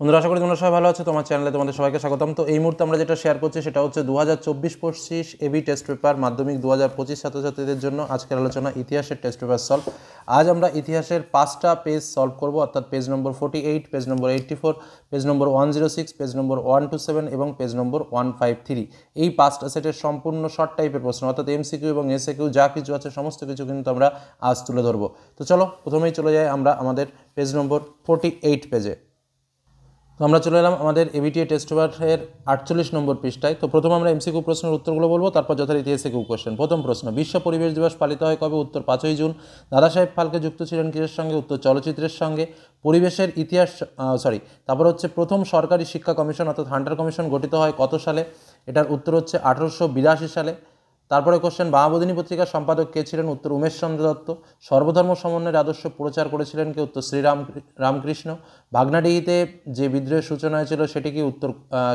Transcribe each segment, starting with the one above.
বন্ধুরা, আশা করি তোমরা সবাই ভালো আছো। তোমার চ্যানেলে তোমাদের সবাইকে স্বাগতম। তো এই মুহূর্তে আমরা যেটা শেয়ার করছি সেটা হচ্ছে 2024-25 এবি টেস্ট পেপার মাধ্যমিক 2025 ছাত্রছাত্রীদের জন্য আজকের আলোচনা ইতিহাসের টেস্ট পেপার সলভ। আজ আমরা ইতিহাসের 5টা পেজ সলভ করব, অর্থাৎ পেজ নম্বর 48, পেজ নম্বর 84, পেজ নম্বর 106, পেজ নম্বর 127 এবং পেজ নম্বর 153। এই 5টা সেটের সম্পূর্ণ শর্ট টাইপের প্রশ্ন, অর্থাৎ এমসিকিউ এবং এসএকিউ যা কিছু আছে সমস্ত কিছু কিন্তু আমরা আজ তুলে ধরবো। তো চলো প্রথমেই চলে যাই আমরা আমাদের পেজ নম্বর 48 পেজে। তো আমরা চলে এলাম আমাদের এবিটিএ টেস্ট পেপারের 48 নম্বর পৃষ্ঠায়। তো প্রথম আমরা এমসিকিউ প্রশ্নের উত্তরগুলো বলবো, তারপর যথারীতি এসএকিউ কোশ্চেন। প্রথম প্রশ্ন, বিশ্ব পরিবেশ দিবস পালিত হয় কবে? উত্তর 5ই জুন। দাদা সাহেব ফালকে যুক্ত ছিলেন কিসের সঙ্গে? উত্তর চলচ্চিত্রের সঙ্গে। পরিবেশের ইতিহাস তারপর হচ্ছে প্রথম সরকারি শিক্ষা কমিশন অর্থাৎ হান্টার কমিশন গঠিত হয় কত সালে? এটার উত্তর হচ্ছে 1882 সালে। তারপরে কোশ্চেন, বামাবোধিনী পত্রিকার সম্পাদক কে ছিলেন? উত্তর উমেশচন্দ্র দত্ত। সর্বধর্ম সমন্বয়ের আদর্শ প্রচার করেছিলেন কে? উত্তর রামকৃষ্ণ। ভাগনাডিহিতে যে বিদ্রোহের সূচনা হয়েছিল সেটি কি? উত্তর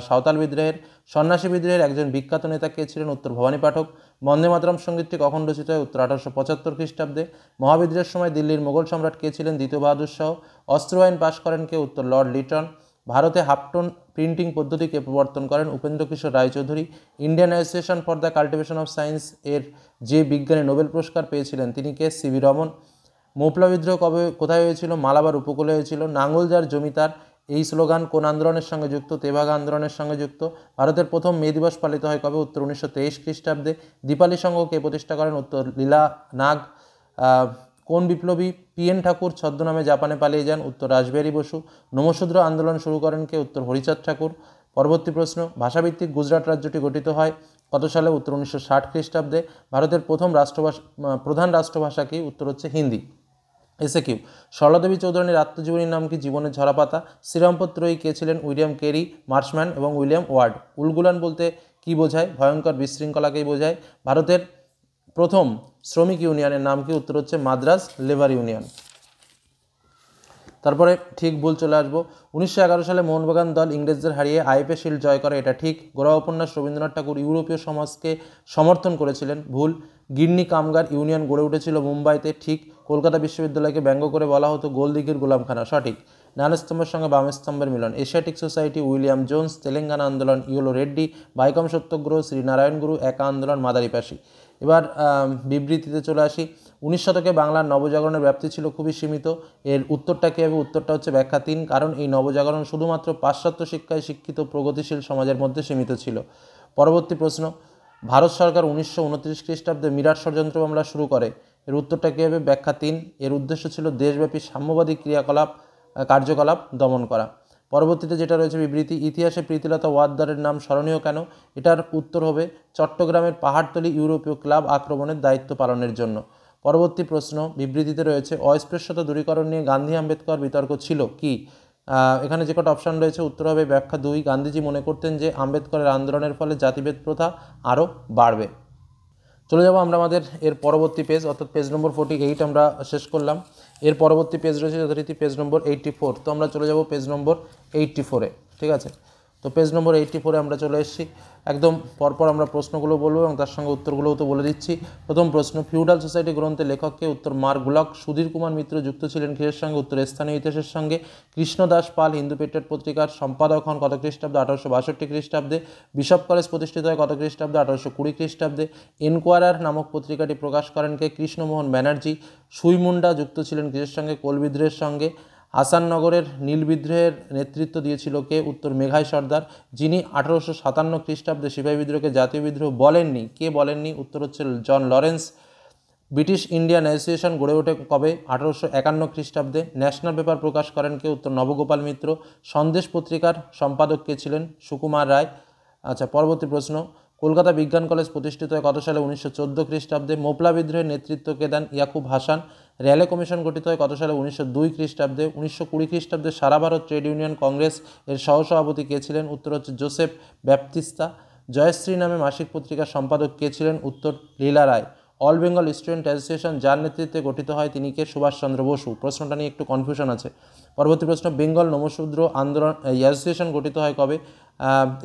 সাঁওতাল বিদ্রোহের। সন্ন্যাসী বিদ্রোহের একজন বিখ্যাত নেতা কে ছিলেন? উত্তর ভবানী পাঠক। বন্দে মাতরম সঙ্গীতটি কখন রচিত হয়? উত্তর 1875 খ্রিস্টাব্দে। মহাবিদ্রোহের সময় দিল্লির মোগল সম্রাট কে ছিলেন? দ্বিতীয় বাহাদুর শাহ। অস্ত্র আইন পাশ করেন কে? উত্তর লর্ড লিটন। ভারতে হাফটোন প্রিন্টিং পদ্ধতিকে প্রবর্তন করেন Upendra Kishore Roychowdhury. Indian Association for the Cultivation of Science এর যে বিজ্ঞানী নোবেল পুরস্কার পেয়েছিলেন তিনি কে? সিভি রমন। মোপলা বিদ্রোহ কোথায় হয়েছিল? মালাবার উপকূলে হয়েছিল। নাঙ্গল যার জমিদার এই স্লোগান কোন আন্দোলনের সঙ্গে যুক্ত? তেভাগা আন্দোলনের সঙ্গে যুক্ত। ভারতের প্রথম মে দিবস পালিত হয় কবে? উত্তর 1923 খ্রিস্টাব্দে। দীপালি সংঘ কে প্রতিষ্ঠা করেন? উত্তর লীলা নাগ। কোন বিপ্লবী পিএন ঠাকুর ছদ্মনামে জাপানে পালিয়ে যান? উত্তর রাসবিহারী বসু। নমশূদ্র আন্দোলন শুরু করেন কে? উত্তর হরিচাঁদ ঠাকুর। পরবর্তী প্রশ্ন, ভাষাভিত্তিক গুজরাট রাজ্যটি গঠিত হয় কত সালে? উত্তর 1960 খ্রিস্টাব্দে। ভারতের প্রথম প্রধান রাষ্ট্রভাষা কি? উত্তর হচ্ছে হিন্দি। এসএকিউ, সরলাদেবী চৌধুরানীর আত্মজীবনীর নাম কি? জীবনের ঝরাপাতা। শ্রীরামপুর ত্রয়ী কে ছিলেন? উইলিয়াম কেরি, মার্শম্যান এবং উইলিয়াম ওয়ার্ড। উলগুলান বলতে কি বোঝায়? ভয়ঙ্কর বিশৃঙ্খলাকেই বোঝায়। ভারতের প্রথম শ্রমিক ইউনিয়নের নাম কি? উত্তর হচ্ছে মাদ্রাজ লেবার ইউনিয়ন। তারপরে ঠিক ভুল চলে আসবো। 1911 সালে মোহনবাগান দল ইংরেজদের হারিয়ে আইএফএ শিল্ড জয় করে, এটা ঠিক। গোড়া উপন্যাস রবীন্দ্রনাথ ঠাকুর ইউরোপীয় সমাজকে সমর্থন করেছিলেন, ভুল। গিন্নি কামগার ইউনিয়ন গড়ে উঠেছিল মুম্বাইতে, ঠিক। কলকাতা বিশ্ববিদ্যালয়কে ব্যঙ্গ করে বলা হতো গোলদিঘির গোলামখানা, সঠিক। ডানস্তম্ভের সঙ্গে বামস্তম্ভের মিলন, Asiatic Society William Jones, Telangana আন্দোলন ইউলো রেড্ডি, বাইকম সত্যগ্রহ শ্রীনারায়ণ গুরু, একা আন্দোলন মাদারিপাশি। এবার বিবৃতিতে চলে আসি। 19 শতকে বাংলার নবজাগরণের ব্যাপ্তি ছিল খুবই সীমিত। এর উত্তরটা কী হবে? উত্তরটা হচ্ছে ব্যাখ্যা 3, কারণ এই নবজাগরণ শুধুমাত্র পাশ্চাত্য শিক্ষায় শিক্ষিত প্রগতিশীল সমাজের মধ্যে সীমিত ছিল। পরবর্তী প্রশ্ন, ভারত সরকার 1929 খ্রিস্টাব্দে মিরাট ষড়যন্ত্র মামলা শুরু করে, এর উত্তরটা কী হবে? ব্যাখ্যা 3, এর উদ্দেশ্য ছিল দেশব্যাপী সাম্যবাদী কার্যকলাপ দমন করা। পরবর্তীতে যেটা রয়েছে বিবৃতি, ইতিহাসে প্রীতিলতা ওয়াদ্দারের নাম স্মরণীয় কেন? এটার উত্তর হবে চট্টগ্রামের পাহাড়তলি ইউরোপীয় ক্লাব আক্রমণের দায়িত্ব পালনের জন্য। পরবর্তী প্রশ্ন, বিবৃতিতে রয়েছে অস্পৃশ্যতা দূরীকরণ নিয়ে গান্ধী আম্বেদকর বিতর্ক ছিল কি? এখানে যে কটা অপশান রয়েছে উত্তর হবে ব্যাখ্যা 2, গান্ধীজি মনে করতেন যে আম্বেদকরের আন্দোলনের ফলে জাতিভেদ প্রথা আরও বাড়বে। চলে যাব আমরা আমাদের এর পরবর্তী পেজ, অর্থাৎ পেজ নম্বর 48 আমরা শেষ করলাম। এর পরবর্তী পেজ রয়েছে যথারীতি পেজ নম্বর 84। তো আমরা চলে যাব পেজ নম্বর 84-এ, ঠিক আছে। তো পেজ নম্বর 84-এ আমরা চলে এসেছি। একদম পরপর আমরা প্রশ্নগুলো বলবো এবং তার সঙ্গে উত্তরগুলোও তো বলে দিচ্ছি। প্রথম প্রশ্ন, ফিউডাল সোসাইটি গ্রন্থের লেখককে? উত্তর মার্ক গুলাক। সুধীর কুমার মিত্র যুক্ত ছিলেন কিসের সঙ্গে? উত্তর স্থানীয় ইতিহাসের সঙ্গে। কৃষ্ণদাস পাল হিন্দু পেট্রিয়ট পত্রিকার সম্পাদক হন কত খ্রিস্টাব্দে? 1862 খ্রিস্টাব্দে। বিশপ কলেজ প্রতিষ্ঠিত হয় কত খ্রিস্টাব্দে? 1820 খ্রিস্টাব্দে। এনকোয়ারার নামক পত্রিকাটি প্রকাশ করেন কে? কৃষ্ণমোহন ব্যানার্জি। সুইমুন্ডা যুক্ত ছিলেন কিসের সঙ্গে? কোল বিদ্রোহের সঙ্গে। হাসাননগরের নীল বিদ্রোহের নেতৃত্ব দিয়েছিল কে? উত্তর মেঘাই সর্দার, যিনি 1857 খ্রিস্টাব্দে সিপাহী বিদ্রোহকে জাতীয় বিদ্রোহ বলেননি। কে বলেননি? উত্তর হচ্ছে John Lawrence. British Indian Association গড়ে ওঠে কবে? 1851 খ্রিস্টাব্দে। ন্যাশনাল পেপার প্রকাশ করেন কে? উত্তর নবগোপাল মিত্র। সন্দেশ পত্রিকার সম্পাদক কে ছিলেন? সুকুমার রায়। আচ্ছা, পরবর্তী প্রশ্ন, কলকাতা বিজ্ঞান কলেজ প্রতিষ্ঠিত হয় কত সালে? 1914 খ্রিস্টাব্দে। মোপলা বিদ্রোহের নেতৃত্ব কে দেন? ইয়াকুব হাসান। র্যালে কমিশন গঠিত হয় কত সালে? 1902 খ্রিস্টাব্দে। 1920 খ্রিস্টাব্দে সারা ভারত ট্রেড ইউনিয়ন কংগ্রেস এর সহসভাপতি কে ছিলেন? উত্তর হচ্ছে জোসেফ ব্যাপতিস্তা। জয়শ্রী নামে মাসিক পত্রিকার সম্পাদক কে ছিলেন? উত্তর লীলা রায়। অল বেঙ্গল স্টুডেন্ট অ্যাসোসিয়েশন যার নেতৃত্বে গঠিত হয় তিনি কে? সুভাষচন্দ্র বসু। প্রশ্নটা নিয়ে একটু কনফিউশন আছে। পরবর্তী প্রশ্ন, বেঙ্গল নমশূদ্র আন্দোলন অ্যাসোসিয়েশন গঠিত হয় কবে?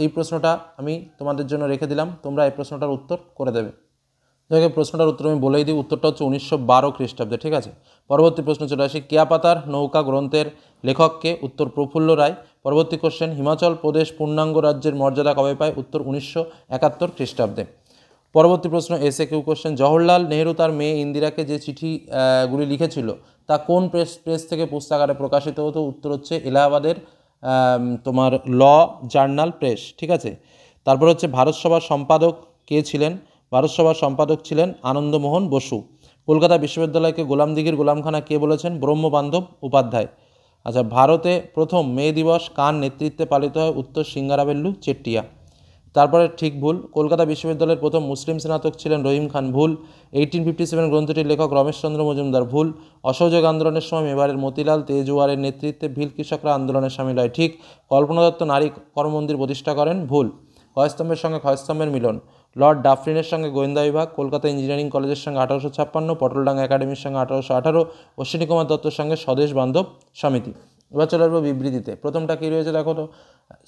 এই প্রশ্নটা আমি তোমাদের জন্য রেখে দিলাম, তোমরা এই প্রশ্নটার উত্তর করে দেবে। দেখো, প্রশ্নটার উত্তর আমি বলেই দিই, উত্তরটা হচ্ছে 1912 খ্রিস্টাব্দে, ঠিক আছে। পরবর্তী প্রশ্ন চলে আসি, কেয়াপাতার নৌকা গ্রন্থের লেখককে? উত্তর প্রফুল্ল রায়। পরবর্তী কোশ্চেন, হিমাচল প্রদেশ পূর্ণাঙ্গ রাজ্যের মর্যাদা কবে পায়? উত্তর 1971 খ্রিস্টাব্দে। পরবর্তী প্রশ্ন এসে কিউ কোশ্চেন, জওহরলাল নেহেরু তার মেয়ে ইন্দিরাকে যে চিঠিগুলি লিখেছিল তা কোন প্রেস থেকে পুস্তকারে প্রকাশিত হতো? উত্তর হচ্ছে এলাহাবাদের তোমার ল জার্নাল প্রেস। ঠিক আছে। তারপর হচ্ছে ভারত সভার সম্পাদক কে ছিলেন? ভারত সভার সম্পাদক ছিলেন আনন্দমোহন বসু। কলকাতা বিশ্ববিদ্যালয়কে গোলামদিঘির গোলামখানা কে বলেছেন? ব্রহ্মবান্ধব উপাধ্যায়। আচ্ছা, ভারতে প্রথম মে দিবস কার নেতৃত্বে পালিত হয়? উত্তর সিঙ্গারাবেল্লু চেট্টিয়া। তারপরে ঠিক ভুল, কলকাতা বিশ্ববিদ্যালয়ের প্রথম মুসলিম স্নাতক ছিলেন রহিম খান। ভুল। 1857 গ্রন্থটির লেখক রমেশচন্দ্র মজুমদার। ভুল। অসহযোগ আন্দোলনের সময় মেবারের মতিলাল তেজওয়ারের নেতৃত্বে ভিল কৃষকরা আন্দোলনে সামিল হয়। ঠিক। কল্পনা দত্ত নারী কর্মমন্দির প্রতিষ্ঠা করেন। ভুল। ক্ষয়স্তম্ভের সঙ্গে ক্ষয়স্তম্ভের মিলন, লর্ড ডাফরিনের সঙ্গে গোয়েন্দা বিভাগ, কলকাতা ইঞ্জিনিয়ারিং কলেজের সঙ্গে 1856, পটলডাঙ্গা একাডেমির সঙ্গে 1818, অশ্বিনী কুমার দত্তর সঙ্গে স্বদেশ বান্ধব সমিতি। এবার চলে আসবো বিবৃতিতে। প্রথমটা কী রয়েছে দেখো তো,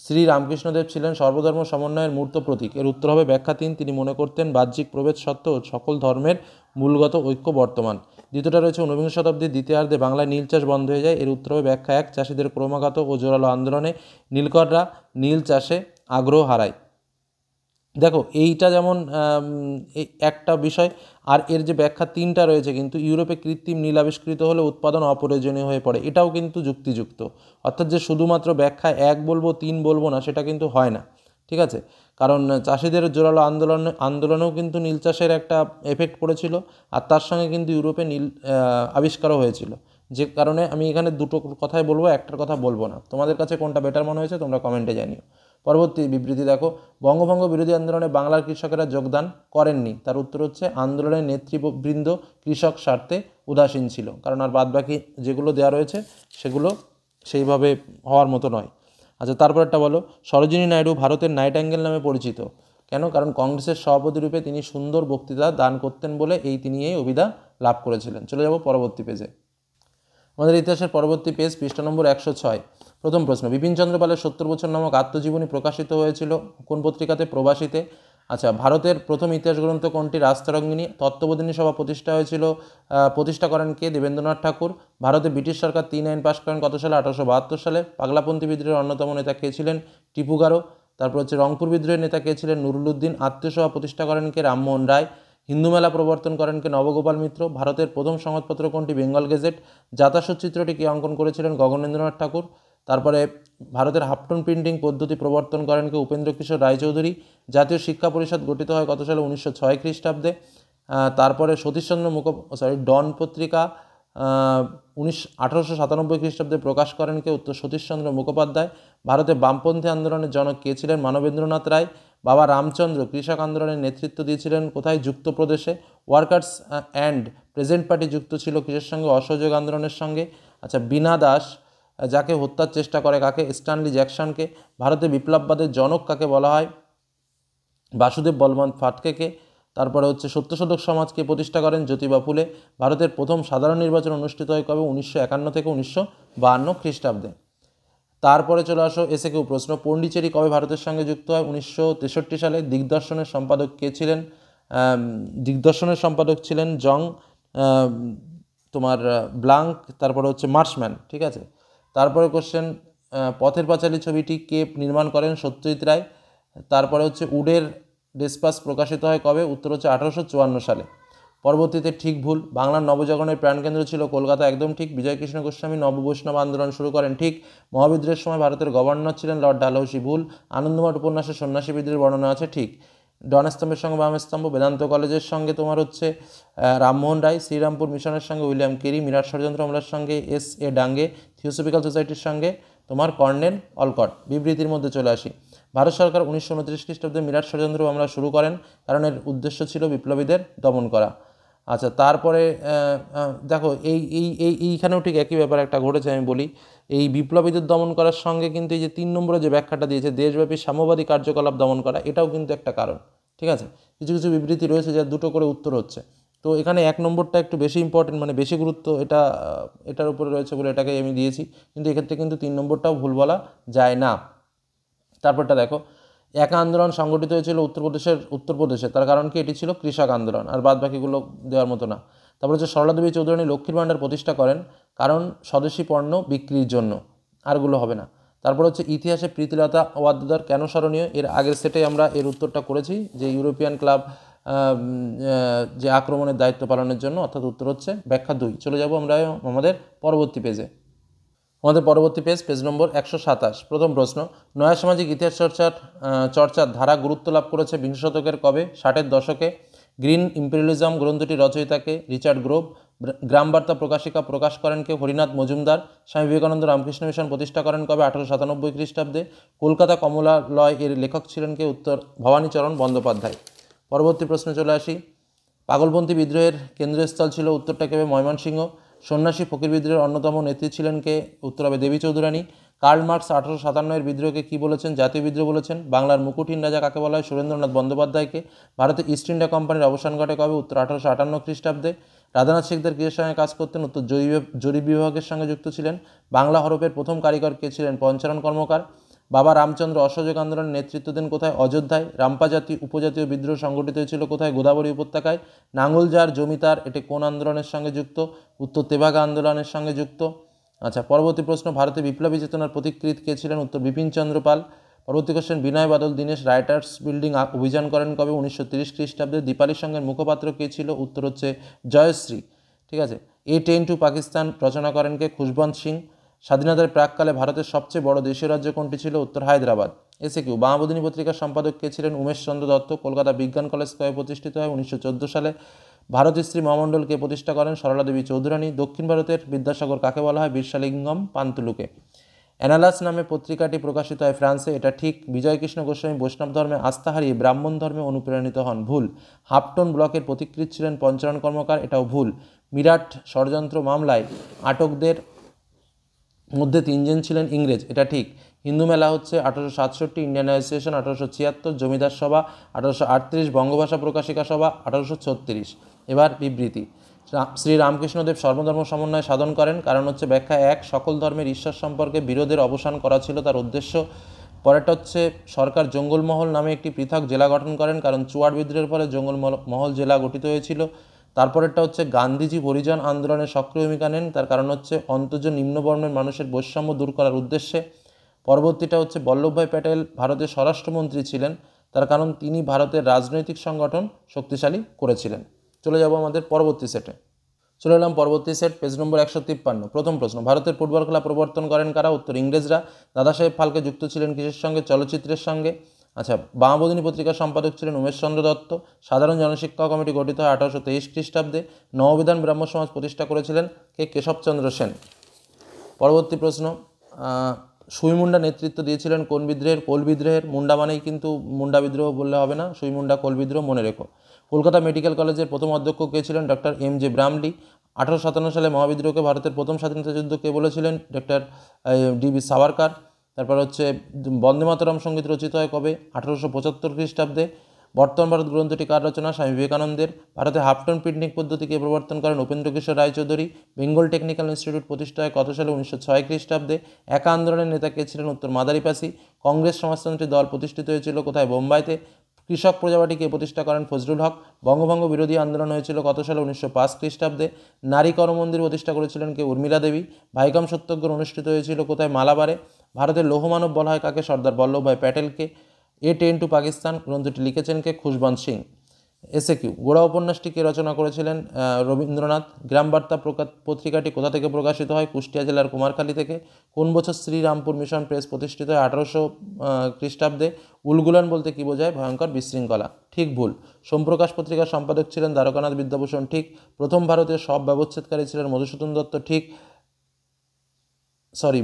শ্রী রামকৃষ্ণদেব ছিলেন সর্বধর্ম সমন্বয়ের মূর্ত প্রতীক। এর উত্তর হবে ব্যাখ্যা 3, তিনি মনে করতেন বাহ্যিক প্রভেদ সত্ত্বেও সকল ধর্মের মূলগত ঐক্য বর্তমান। দ্বিতীয়টা রয়েছে ঊনবিংশ শতাব্দীর দ্বিতীয়ার্ধে বাংলায় নীল চাষ বন্ধ হয়ে যায়। এর উত্তর হবে ব্যাখ্যা 1, চাষিদের ক্রমাগত ও জোরালো আন্দোলনে নীলকররা নীল চাষে আগ্রহ হারায়। দেখো এইটা যেমন একটা বিষয়, আর এর যে ব্যাখ্যা 3টা রয়েছে, কিন্তু ইউরোপে কৃত্রিম নীল আবিষ্কৃত হলে উৎপাদন অপ্রয়োজনীয় হয়ে পড়ে, এটাও কিন্তু যুক্তিযুক্ত। অর্থাৎ যে শুধুমাত্র ব্যাখ্যা 1 বলবো 3 বলবো না, সেটা কিন্তু হয় না। ঠিক আছে, কারণ চাষিদের জোরালো আন্দোলনেও কিন্তু নীল চাষের একটা এফেক্ট পড়েছিল, আর তার সঙ্গে কিন্তু ইউরোপে নীল আবিষ্কারও হয়েছিল। যে কারণে আমি এখানে দুটো কথাই বলবো, একটার কথা বলবো না। তোমাদের কাছে কোনটা বেটার মনে হয়েছে তোমরা কমেন্টে জানিও। পরবর্তী বিবৃতি দেখো, বঙ্গভঙ্গ বিরোধী আন্দোলনে বাংলার কৃষকেরা যোগদান করেননি। তার উত্তর হচ্ছে আন্দোলনের নেতৃবৃন্দ কৃষক স্বার্থে উদাসীন ছিল। কারণ আর বাদবাকি যেগুলো দেওয়া রয়েছে সেগুলো সেইভাবে হওয়ার মতো নয়। আচ্ছা, তারপরটা বলো, সরোজিনী নাইডু ভারতের নাইটাঙ্গেল নামে পরিচিত কেন? কারণ কংগ্রেসের সভাপতি রূপে তিনি সুন্দর বক্তৃতা দান করতেন বলে তিনি এই অভিধা লাভ করেছিলেন। চলে যাব পরবর্তী পেজে। আমাদের ইতিহাসের পরবর্তী পেজ, পৃষ্ঠা নম্বর 106। প্রথম প্রশ্ন, বিপিনচন্দ্র পালের 70 বছর নামক আত্মজীবনী প্রকাশিত হয়েছিল কোন পত্রিকাতে? প্রবাসীতে। আচ্ছা, ভারতের প্রথম ইতিহাস গ্রন্থ কোনটি? রাজতরঙ্গিনী। তত্ত্ববোধিনী সভা প্রতিষ্ঠা করেন কে? দেবেন্দ্রনাথ ঠাকুর। ভারতে ব্রিটিশ সরকার 3 আইন পাশ করেন কত সালে? 1872 সালে। পাগলাপন্থী বিদ্রোহের অন্যতম নেতা কে ছিলেন? টিপু গারো। তারপর হচ্ছে রংপুর বিদ্রোহের নেতা কে ছিলেন? নুরুল উদ্দিন। আত্মীয় সভা প্রতিষ্ঠা করেন কে? রামমোহন রায়। হিন্দু মেলা প্রবর্তন করেন কে? নবগোপাল মিত্র। ভারতের প্রথম সংবাদপত্র কোনটি? বেঙ্গল গেজেট। জাতাসুর চিত্রটি কে অঙ্কন করেছিলেন? গগনেন্দ্রনাথ ঠাকুর। তারপরে ভারতের হাফটন প্রিন্টিং পদ্ধতি প্রবর্তন করেন কে? উপেন্দ্র কিশোর রায়চৌধুরী। জাতীয় শিক্ষা পরিষদ গঠিত হয় কত সালে? 1906 খ্রিস্টাব্দে। তারপরে সতীশচন্দ্র ডন পত্রিকা 1897 খ্রিস্টাব্দে প্রকাশ করেন কে? উত্তর সতীশচন্দ্র মুখোপাধ্যায়। ভারতে বামপন্থী আন্দোলনের জনক কে ছিলেন? মানবেন্দ্রনাথ রায়। বাবা রামচন্দ্র কৃষক আন্দোলনের নেতৃত্ব দিয়েছিলেন কোথায়? যুক্তপ্রদেশে। ওয়ার্কার্স অ্যান্ড প্রেজেন্ট পার্টি যুক্ত ছিল কিসের সঙ্গে? অসহযোগ আন্দোলনের সঙ্গে। আচ্ছা, বীণা দাস যাকে হত্যার চেষ্টা করে কাকে? স্ট্যানলি জ্যাকসনকে। ভারতে বিপ্লববাদের জনক কাকে বলা হয়? বাসুদেব বলবন্ত ফাটকেকে। তারপরে হচ্ছে সত্যশোধক সমাজকে প্রতিষ্ঠা করেন? জ্যোতিবা ফুলে। ভারতের প্রথম সাধারণ নির্বাচন অনুষ্ঠিত হয় কবে? 1951 থেকে 1952 খ্রিস্টাব্দে। তারপরে চলে আসো এসে কেউ প্রশ্ন, পন্ডিচেরি কবে ভারতের সঙ্গে যুক্ত হয়? 1963 সালে। দিগদর্শনের সম্পাদক কে ছিলেন? দিগদর্শনের সম্পাদক ছিলেন তোমার ব্লাঙ্ক, তারপরে হচ্ছে মার্শম্যান। ঠিক আছে। তারপরে কোশ্চেন, পথের পাঁচালী ছবিটি কে নির্মাণ করেন? সত্যজিৎ রায়। তারপরে হচ্ছে উডের ডেসপাস প্রকাশিত হয় কবে? উত্তর হচ্ছে 1854 সালে। পরবর্তীতে ঠিক ভুল, বাংলার নবজাগরণের প্রাণকেন্দ্র ছিল কলকাতা, একদম ঠিক। বিজয়কৃষ্ণ গোস্বামী নববৈষ্ণব আন্দোলন শুরু করেন, ঠিক। মহাবিদ্রোহের সময় ভারতের গভর্নর ছিলেন লর্ড ডালহৌসি, ভুল। আনন্দমঠ উপন্যাসে সন্ন্যাসী বিদ্রোহের বর্ণনা আছে, ঠিক। ডনস্তম্ভের সঙ্গে বামস্তম্ভ, বেদান্ত কলেজের সঙ্গে তোমার হচ্ছে রামমোহন রায়, শ্রীরামপুর মিশনের সঙ্গে উইলিয়াম কেরি, মিরাট ষড়যন্ত্র হামলার সঙ্গে এস.এ. ডাঙ্গে, থিওসফিক্যাল সোসাইটির সঙ্গে তোমার কর্নেল অলকট। বিবৃতির মধ্যে চলে আসি। ভারত সরকার 1929 খ্রিস্টাব্দে মিরাট ষড়যন্ত্র হামলা শুরু করেন, কারণ এর উদ্দেশ্য ছিল বিপ্লবীদের দমন করা। আচ্ছা, তারপরে দেখো এইখানেও ঠিক একই ব্যাপার একটা ঘটেছে, আমি বলি। এই বিপ্লবীদের দমন করার সঙ্গে কিন্তু এই যে 3 নম্বরে যে ব্যাখ্যাটা দিয়েছে, দেশব্যাপী সাম্যবাদী কার্যকলাপ দমন করা, এটাও কিন্তু একটা কারণ। ঠিক আছে, কিছু কিছু বিবৃতি রয়েছে যার দুটো করে উত্তর হচ্ছে। তো এখানে 1 নম্বরটা একটু বেশি ইম্পর্টেন্ট, মানে বেশি গুরুত্ব এটার উপরে রয়েছে বলে এটাকে আমি দিয়েছি, কিন্তু এক্ষেত্রে কিন্তু 3 নম্বরটাও ভুল বলা যায় না। তারপরটা দেখো, একা আন্দোলন সংগঠিত হয়েছিল উত্তরপ্রদেশে, তার কারণ কি? এটি ছিল কৃষক আন্দোলন, আর বাদ বাকিগুলো দেওয়ার মতো না। তারপর হচ্ছে সরলা দেবী চৌধুরানী লক্ষ্মীর ভাণ্ডার প্রতিষ্ঠা করেন, কারণ স্বদেশি পণ্য বিক্রির জন্য। আরগুলো হবে না। তারপর হচ্ছে ইতিহাসে প্রীতিলতা ওয়াদ্দেদার কেন স্মরণীয়, এর আগের সেটে আমরা এর উত্তরটা করেছি যে ইউরোপিয়ান ক্লাব যে আক্রমণের দায়িত্ব পালনের জন্য, অর্থাৎ উত্তর হচ্ছে ব্যাখ্যা 2। চলে যাব আমরা আমাদের পরবর্তী পেজে। আমাদের পরবর্তী পেজ নম্বর 127। প্রথম প্রশ্ন, নয়া সামাজিক ইতিহাস চর্চার ধারা গুরুত্ব লাভ করেছে বিংশ শতকের কবে? 60-এর দশকে। গ্রিন ইম্পেরিয়ালিজম গ্রন্থটি রচয়িতাকে? Richard Grove. গ্রাম বার্তা প্রকাশিকা প্রকাশ করেন কে? হরিনাথ মজুমদার। স্বামী বিবেকানন্দ রামকৃষ্ণ মিশন প্রতিষ্ঠা করেন কবে? 1897 খ্রিস্টাব্দে। কলকাতা কমলালয় এর লেখক ছিলেন কে? উত্তর ভবানীচরণ বন্দ্যোপাধ্যায়। পরবর্তী প্রশ্নে চলে আসি। পাগলপন্থী বিদ্রোহের কেন্দ্রস্থল ছিল? উত্তরটা কেবে? ময়মনসিংহ। সন্ন্যাসী ফকির বিদ্রোহের অন্যতম নেত্রী ছিলেন কে? উত্তর হবে দেবী চৌধুরানী। কার্ল মার্কস 1857-এর বিদ্রোহকে কী বলেছেন? জাতীয় বিদ্রোহ বলেছেন। বাংলার মুকুটহীন রাজা কাকে বলা হয়? সুরেন্দ্রনাথ বন্দ্যোপাধ্যায়কে। ভারতে ইস্ট ইন্ডিয়া কোম্পানির অবসান ঘটে কবে? উত্তর 1858 খ্রিস্টাব্দে। রাধানাথ শিকদার কিসের সঙ্গে কাজ করতেন? উত্তর জরিপ বিভাগের সঙ্গে যুক্ত ছিলেন। বাংলা হরফের প্রথম কারিগর কে ছিলেন? পঞ্চানন কর্মকার। বাবা রামচন্দ্র অসহযোগ আন্দোলনের নেতৃত্ব দেন কোথায়? অযোধ্যায়। রামপাজাতি উপজাতীয় বিদ্রোহ সংগঠিত হয়েছিল কোথায়? গোদাবরী উপত্যকায়। নাঙ্গলজার জমিদার এটি কোন আন্দোলনের সঙ্গে যুক্ত? উত্তর তেভাগা আন্দোলনের সঙ্গে যুক্ত। আচ্ছা, পরবর্তী প্রশ্ন, ভারতে বিপ্লবী চেতনার প্রতিকৃত কে ছিলেন? উত্তর বিপিনচন্দ্র পাল। পরবর্তী question, Binoy Badal Dinesh writers building অভিযান করেন কবে? 1930 খ্রিস্টাব্দে। দীপালি সঙ্গের মুখপাত্র কে ছিল? উত্তর হচ্ছে জয়শ্রী। ঠিক আছে। এ ট্রেন টু পাকিস্তান রচনা করেন কে? খুশবন্ত সিং। স্বাধীনতার প্রাককালে ভারতের সবচেয়ে বড় দেশীয় রাজ্য কোনটি ছিল? উত্তর হায়দ্রাবাদ। এসে কিউ, বামাবধিনী পত্রিকার সম্পাদক কে ছিলেন? উমেশ চন্দ্র দত্ত। কলকাতা বিজ্ঞান কলেজ কবে প্রতিষ্ঠিত হয়? 1914 সালে। ভারত স্ত্রী মহামণ্ডল কে প্রতিষ্ঠা করেন? সরলা দেবী চৌধুরানী। দক্ষিণ ভারতের বিদ্যাসাগর কাকে বলা হয়? বীরসালিঙ্গম পান্তুলুকে। অ্যানালাস নামে পত্রিকাটি প্রকাশিত হয় ফ্রান্সে, এটা ঠিক। বিজয়কৃষ্ণ গোস্বামী বৈষ্ণব ধর্মে আস্থা হারিয়ে ব্রাহ্মণ ধর্মে অনুপ্রাণিত হন, ভুল। হাফটন ব্লকের প্রতিকৃত ছিলেন পঞ্চানন কর্মকার, এটাও ভুল। মিরাট ষড়যন্ত্র মামলায় আটকদের মধ্যে 3 জন ছিলেন ইংরেজ, এটা ঠিক। হিন্দু মেলা হচ্ছে 1867, ইন্ডিয়ান অ্যাসোসিয়েশন 1876, জমিদার সভা 1838, বঙ্গভাষা প্রকাশিকা সভা 1836। এবার বিবৃতি। শ্রী রামকৃষ্ণদেব সর্বধর্ম সমন্বয় সাধন করেন, কারণ হচ্ছে ব্যাখ্যা 1, সকল ধর্মের ঈশ্বর সম্পর্কে বিরোধের অবসান করা ছিল তার উদ্দেশ্য। পরেরটা হচ্ছে সরকার জঙ্গলমহল নামে একটি পৃথক জেলা গঠন করেন, কারণ চুয়াড় বিদ্রোহের ফলে জঙ্গলমহল জেলা গঠিত হয়েছিল। তারপরেরটা হচ্ছে গান্ধীজি পরিজন আন্দোলনে সক্রিয় ভূমিকা নেন, তার কারণ হচ্ছে অন্তর্জ নিম্নবর্ণের মানুষের বৈষম্য দূর করার উদ্দেশ্যে। পরবর্তীটা হচ্ছে বল্লভভাই প্যাটেল ভারতের স্বরাষ্ট্রমন্ত্রী ছিলেন, তার কারণ তিনি ভারতের রাজনৈতিক সংগঠন শক্তিশালী করেছিলেন। চলে যাব আমাদের পরবর্তী সেটে। চলে এলাম পরবর্তী সেট, পেজ নম্বর 153। প্রথম প্রশ্ন, ভারতের ফুটবল খেলা প্রবর্তন করেন কারা? উত্তর ইংরেজরা। দাদাসাহেব ফালকে যুক্ত ছিলেন কিসের সঙ্গে? চলচ্চিত্রের সঙ্গে। আচ্ছা, বামাবধিনী পত্রিকার সম্পাদক ছিলেন উমেশ চন্দ্র দত্ত। সাধারণ জনশিক্ষা কমিটি গঠিত হয় 1823 খ্রিস্টাব্দে। নববিধান ব্রাহ্ম সমাজ প্রতিষ্ঠা করেছিলেন কে? কেশবচন্দ্র সেন। পরবর্তী প্রশ্ন, সুইমুন্ডা নেতৃত্ব দিয়েছিলেন কোন বিদ্রোহের? কোল বিদ্রোহের। মুন্ডা মানেই কিন্তু মুন্ডা বিদ্রোহ বললে হবে না, সুইমুন্ডা কোল বিদ্রোহ মনে রেখো। কলকাতা মেডিকেল কলেজের প্রথম অধ্যক্ষ কে ছিলেন? Doctor M.J. ব্রামলি। 1857 সালে মহাবিদ্রোহকে ভারতের প্রথম স্বাধীনতা যুদ্ধ কে বলেছিলেন? Doctor D.B. সাভারকার। তারপর হচ্ছে বন্দে মাতরম সঙ্গীত রচিত হয় কবে? 1875 খ্রিস্টাব্দে। বর্তমান ভারত গ্রন্থটি কার রচনা? স্বামী বিবেকানন্দের। ভারতে হাফটন পিটনিক পদ্ধতিকে প্রবর্তন করেন উপেন্দ্র কিশোর রায়চৌধুরী। বেঙ্গল টেকনিক্যাল ইনস্টিটিউট প্রতিষ্ঠা হয় কত সালে? 1906 খ্রিস্টাব্দে। একা আন্দোলনের নেতা কে ছিলেন? উত্তর মাদারিপাসি। কংগ্রেস সমাজতন্ত্রী দল প্রতিষ্ঠিত হয়েছিল কোথায়? বোম্বাইতে। কৃষক প্রজাপার্টি কে প্রতিষ্ঠা করেন? ফজলুল হক। বঙ্গভঙ্গ বিরোধী আন্দোলন হয়েছিল কত সালে? 1905 খ্রিস্টাব্দে। নারী করমন্দির প্রতিষ্ঠা করেছিলেন কে? উর্মিলা দেবী। ভাইকম সত্যাগ্রহ অনুষ্ঠিত হয়েছিল কোথায়? মালাবারে। ভারতের লৌহমানব বলা হয় কাকে? সর্দার বল্লভভাই প্যাটেলকে। এ ট্রেন টু পাকিস্তান গ্রন্থটি লিখেছেন কে? খুশবন্ত সিং। এসে কিউ, গোড়া উপন্যাসটি কে রচনা করেছিলেন? রবীন্দ্রনাথ। গ্রাম বার্তা পত্রিকাটি কোথা থেকে প্রকাশিত হয়? কুষ্টিয়া জেলার কুমারখালী থেকে। কোন বছর শ্রীরামপুর মিশন প্রেস প্রতিষ্ঠিত হয়? 1800 খ্রিস্টাব্দে। উলগুলান বলতে কি বোঝায়? ভয়ঙ্কর বিশৃঙ্খলা। ঠিক ভুল। সোমপ্রকাশ পত্রিকার সম্পাদক ছিলেন দ্বারকানাথ বিদ্যাভূষণ, ঠিক। প্রথম ভারতীয় সব ব্যবচ্ছেদকারী ছিলেন মধুসূদন দত্ত, ঠিক।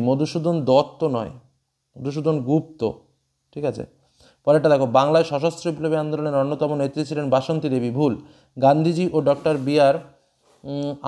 মধুসূদন দত্ত নয়, মধুসূদন গুপ্ত, ঠিক আছে। পরেরটা দেখো, বাংলায় সশস্ত্র বিপ্লবী আন্দোলনের অন্যতম নেত্রী ছিলেন বাসন্তী দেবী, ভুল। গান্ধীজি ও ডক্টর B.R.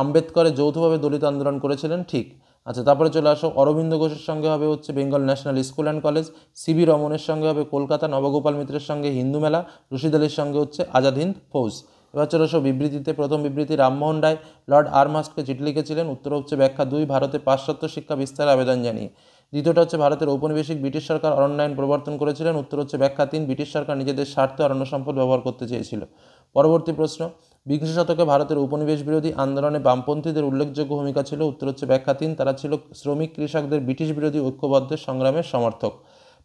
আম্বেদকরের যৌথভাবে দলিত আন্দোলন করেছিলেন, ঠিক। আচ্ছা, তারপরে চলে আসো, অরবিন্দ ঘোষের সঙ্গে হবে হচ্ছে Bengal national school and college. C.V. রমনের সঙ্গে হবে কলকাতা। নবগোপাল মিত্রের সঙ্গে হিন্দু মেলা। রশিদ আলীর সঙ্গে হচ্ছে আজাদ হিন্দ ফৌজ। এবার চলে আসো বিবৃতিতে। প্রথম বিবৃতি, রামমোহন রায় লর্ড আর্মহার্স্টকে চিঠি লিখেছিলেন, উত্তর হচ্ছে ব্যাখ্যা 2, ভারতে পাশ্চাত্য শিক্ষা বিস্তারের আবেদন জানিয়ে। দ্বিতীয়টা হচ্ছে ভারতের ঔপনিবেশিক ব্রিটিশ সরকার অরণ্যায়ন প্রবর্তন করেছিলেন, উত্তর হচ্ছে ব্যাখ্যা 3, ব্রিটিশ সরকার নিজেদের স্বার্থে অরণ্য সম্পদ ব্যবহার করতে চেয়েছিল। পরবর্তী প্রশ্ন, বিংশ শতকে ভারতের উপনিবেশ বিরোধী আন্দোলনে বামপন্থীদের উল্লেখযোগ্য ভূমিকা ছিল। উত্তর হচ্ছে ব্যাখ্যা 3, তারা ছিল শ্রমিক কৃষকদের ব্রিটিশ বিরোধী ঐক্যবদ্ধ সংগ্রামের সমর্থক।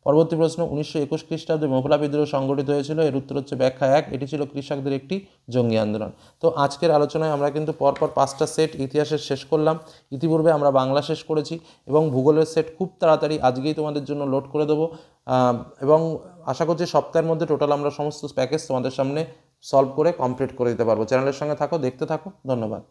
পরবর্তী প্রশ্ন, 1921 খ্রিস্টাব্দে মোফলা বিদ্রোহ সংগঠিত হয়েছিল। এর উত্তর হচ্ছে ব্যাখ্যা 1, এটি ছিল কৃষকদের একটি জঙ্গি আন্দোলন। তো আজকের আলোচনায় আমরা কিন্তু পরপর 5টা সেট ইতিহাসের শেষ করলাম। ইতিপূর্বে আমরা বাংলা শেষ করেছি এবং ভূগোলের সেট খুব তাড়াতাড়ি আজকেই তোমাদের জন্য লোড করে দেবো, এবং আশা করছি সপ্তাহের মধ্যে টোটাল আমরা সমস্ত প্যাকেজ তোমাদের সামনে সলভ করে কমপ্লিট করে দিতে পারবো। চ্যানেলের সঙ্গে থাকো, দেখতে থাকো, ধন্যবাদ।